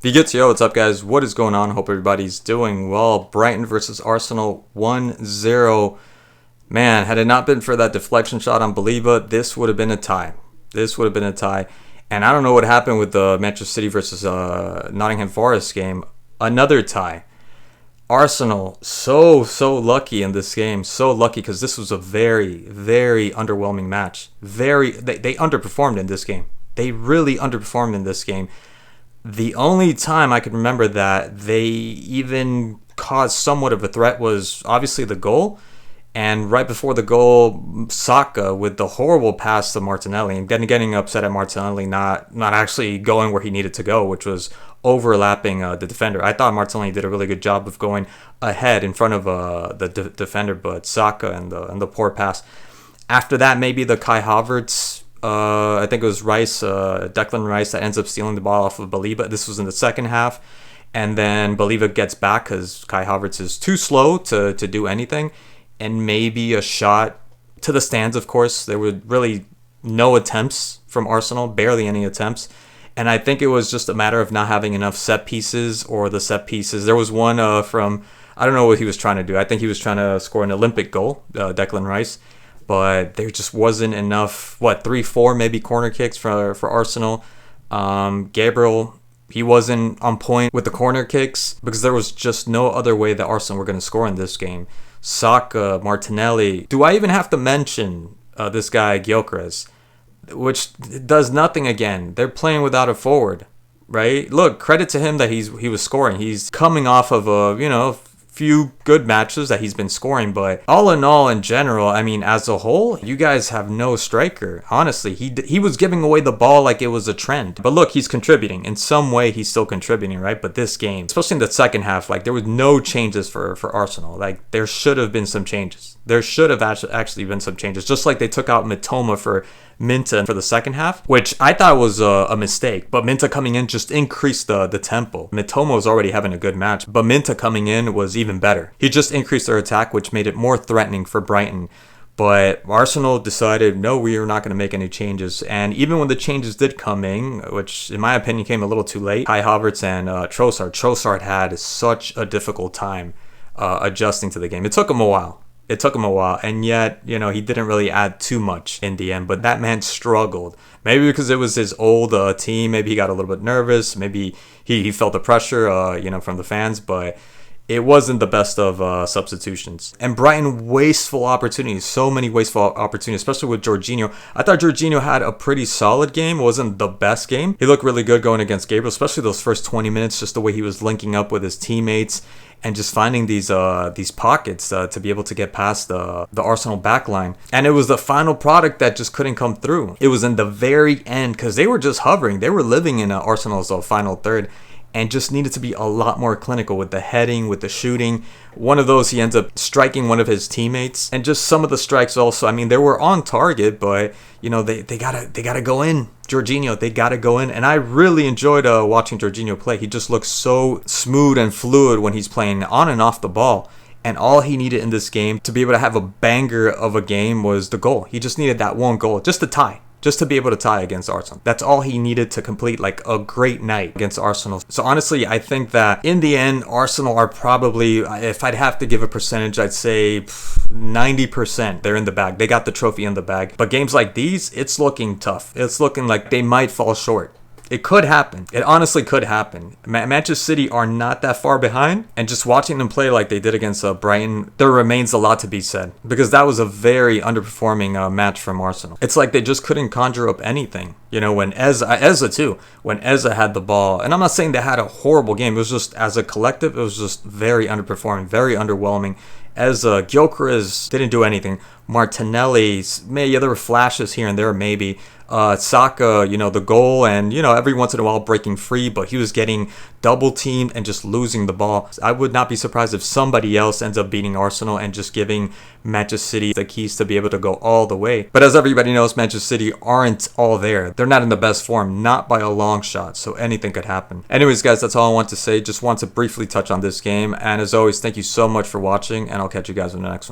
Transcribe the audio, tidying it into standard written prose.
Yo, what's up, guys? What is going on? Hope everybody's doing well. Brighton versus Arsenal 1-0. Man, had it not been for that deflection shot on Baliba, this would have been a tie. This would have been a tie. And I don't know what happened with the Manchester City versus Nottingham Forest game. Another tie. Arsenal, so lucky in this game. So lucky because this was a very underwhelming match. They underperformed in this game. They really underperformed in this game. The only time I can remember that they even caused somewhat of a threat was obviously the goal. And right before the goal, Saka with the horrible pass to Martinelli and getting upset at Martinelli not actually going where he needed to go, which was overlapping the defender. I thought Martinelli did a really good job of going ahead in front of the defender, but Saka and the poor pass. After that, maybe the Kai Havertz, I think it was Declan Rice that ends up stealing the ball off of Baliba. This was in the second half. And then Baliba gets back because Kai Havertz is too slow to do anything. And maybe a shot to the stands, of course. There were really no attempts from Arsenal, barely any attempts. And I think it was just a matter of not having enough set pieces or the set pieces. There was one from, I don't know what he was trying to do. I think he was trying to score an Olympic goal, Declan Rice. But there just wasn't enough, 3-4 maybe corner kicks for Arsenal. Gabriel, he wasn't on point with the corner kicks because there was just no other way that Arsenal were going to score in this game. Saka, Martinelli. Do I even have to mention this guy, Gyökeres, which does nothing again? They're playing without a forward, right? Look, credit to him that he was scoring. He's coming off of a, few good matches that he's been scoring, but all in all, in general, I mean, as a whole, you guys have no striker. Honestly, he was giving away the ball like it was a trend. But look, he's contributing. In some way, he's still contributing, right? But this game, especially in the second half, there was no changes for Arsenal. There should have been some changes. There should have actually been some changes. Just like they took out Mitoma for Minta for the second half, which I thought was a mistake. But Minta coming in just increased the tempo. Mitoma was already having a good match, but Minta coming in was even better. He just increased their attack, which made it more threatening for Brighton. But Arsenal decided, no, we are not going to make any changes. And even when the changes did come in, which in my opinion came a little too late, Kai Havertz and Trossard had such a difficult time adjusting to the game. It took him a while. And yet, he didn't really add too much in the end. But that man struggled. Maybe because it was his old team. Maybe he got a little bit nervous. Maybe he felt the pressure, from the fans. But it wasn't the best of substitutions. And Brighton, wasteful opportunities. So many wasteful opportunities, especially with Jorginho. I thought Jorginho had a pretty solid game. It wasn't the best game. He looked really good going against Gabriel, especially those first 20 minutes, just the way he was linking up with his teammates and just finding these pockets to be able to get past the Arsenal backline. And it was the final product that just couldn't come through. It was in the very end because they were just hovering. They were living in Arsenal's final third and just needed to be a lot more clinical with the heading, with the shooting. One of those, he ends up striking one of his teammates. And just some of the strikes also, I mean, they were on target, but, they gotta go in. Jorginho, they gotta go in. And I really enjoyed watching Jorginho play. He just looks so smooth and fluid when he's playing on and off the ball. And all he needed in this game to be able to have a banger of a game was the goal. He just needed that one goal, just to tie. Just to be able to tie against Arsenal. That's all he needed to complete a great night against Arsenal. So honestly, I think that in the end, Arsenal are probably, if I'd have to give a percentage, I'd say 90%. They're in the bag. They got the trophy in the bag. But games like these, it's looking tough. It's looking like they might fall short. It could happen. It honestly could happen. Manchester City are not that far behind. And just watching them play like they did against Brighton, there remains a lot to be said. Because that was a very underperforming match from Arsenal. It's like they just couldn't conjure up anything. When Eza too, when Eza had the ball. And I'm not saying they had a horrible game. It was just, as a collective, it was just very underperforming, very underwhelming. Gyökeres didn't do anything. Martinelli, there were flashes here and there maybe. Saka, the goal and, every once in a while breaking free, but he was getting double teamed and just losing the ball. I would not be surprised if somebody else ends up beating Arsenal and just giving Manchester City the keys to be able to go all the way. But as everybody knows, Manchester City aren't all there. They're not in the best form, not by a long shot, so anything could happen. Anyways, guys, that's all I want to say. Just want to briefly touch on this game. And as always, thank you so much for watching, and I'll catch you guys in the next one.